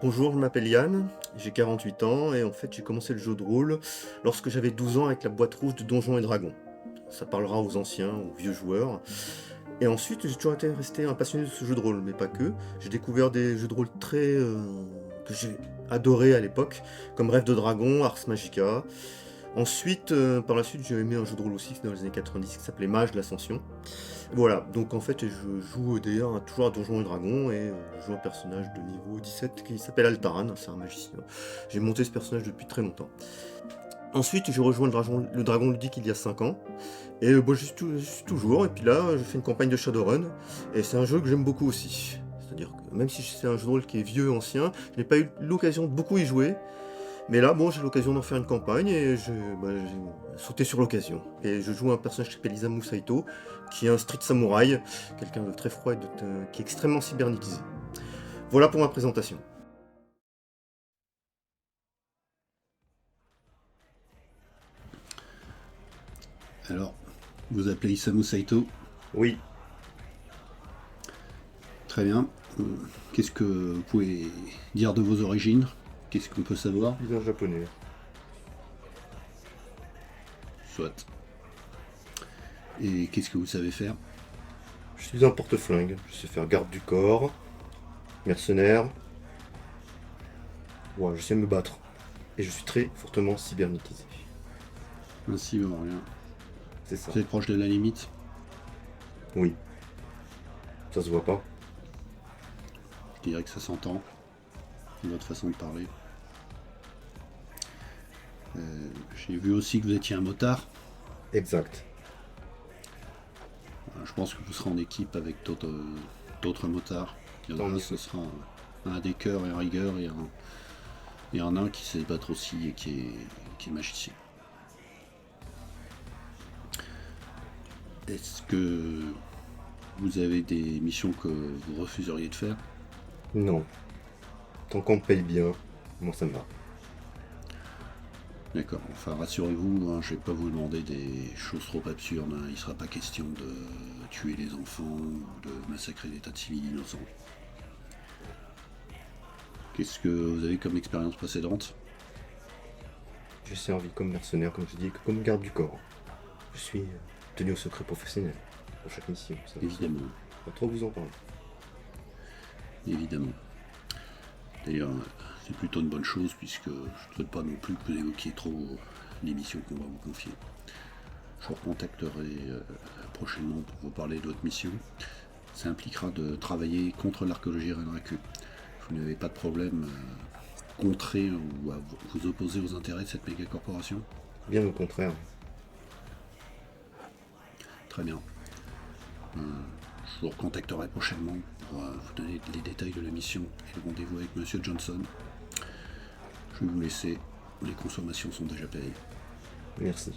Bonjour, je m'appelle Yann, j'ai 48 ans et en fait j'ai commencé le jeu de rôle lorsque j'avais 12 ans avec la boîte rouge de Donjons et Dragons. Ça parlera aux anciens, aux vieux joueurs. Et ensuite j'ai toujours été resté un passionné de ce jeu de rôle, mais pas que. J'ai découvert des jeux de rôle que j'ai adoré à l'époque, comme Rêve de Dragon, Ars Magica. Ensuite, par la suite, j'ai aimé un jeu de rôle aussi dans les années 90 qui s'appelait Mage l'Ascension. Voilà, donc en fait, je joue d'ailleurs toujours à Donjons et Dragons et je joue un personnage de niveau 17 qui s'appelle Altaran, c'est un magicien. J'ai monté ce personnage depuis très longtemps. Ensuite, j'ai rejoint le Dragon Ludique il y a 5 ans et bon, j'y suis toujours. Et puis là, je fais une campagne de Shadowrun et c'est un jeu que j'aime beaucoup aussi. C'est-à-dire que même si c'est un jeu de rôle qui est vieux, ancien, je n'ai pas eu l'occasion de beaucoup y jouer. Mais là, bon, j'ai l'occasion d'en faire une campagne et j'ai sauté sur l'occasion. Et je joue un personnage qui s'appelle Isamu Saito, qui est un street samouraï, quelqu'un de très froid et qui est extrêmement cybernétisé. Voilà pour ma présentation. Alors, vous appelez Isamu Saito. Oui, Très bien. Euh, Qu'est-ce que vous pouvez dire de vos origines? Qu'est-ce qu'on peut savoir? je suis un japonais. Soit. Et qu'est-ce que vous savez faire? Je suis un porte-flingue. Je sais faire garde du corps, mercenaire. Ouais, je sais me battre. Et je suis très fortement cybernétisé. Ainsi, rien. C'est ça. Vous êtes proche de la limite? Oui, ça se voit pas. Je dirais que ça s'entend, de votre façon de parler. J'ai vu aussi que vous étiez un motard. Exact. Je pense que vous serez en équipe avec d'autres motards. Il y en Tant a un, mieux. ce sera un des cœurs et un rigueur, et un nain qui sait se battre aussi et qui est magicien. Est-ce que vous avez des missions que vous refuseriez de faire? Non. Tant qu'on me paye bien, moi ça me va. D'accord, enfin rassurez-vous, je ne vais pas vous demander des choses trop absurdes. Il ne sera pas question de tuer les enfants ou de massacrer des tas de civils innocents. Qu'est-ce que vous avez comme expérience précédente? J'ai servi comme mercenaire, comme je dis, comme garde du corps. Je suis tenu au secret professionnel pour chaque mission. Ça, Évidemment, pas trop vous en parler. évidemment. D'ailleurs, c'est plutôt une bonne chose puisque je ne souhaite pas non plus que vous évoquiez trop les missions qu'on va vous confier. Je vous recontacterai prochainement pour vous parler de votre mission. Ça impliquera de travailler contre l'archéologie Renraku. Vous n'avez pas de problème à contrer ou à vous opposer aux intérêts de cette méga corporation? Bien au contraire. Très bien. Je vous recontacterai prochainement pour vous donner les détails de la mission et le rendez-vous avec Monsieur Johnson. Je vais vous laisser. Les consommations sont déjà payées. Merci.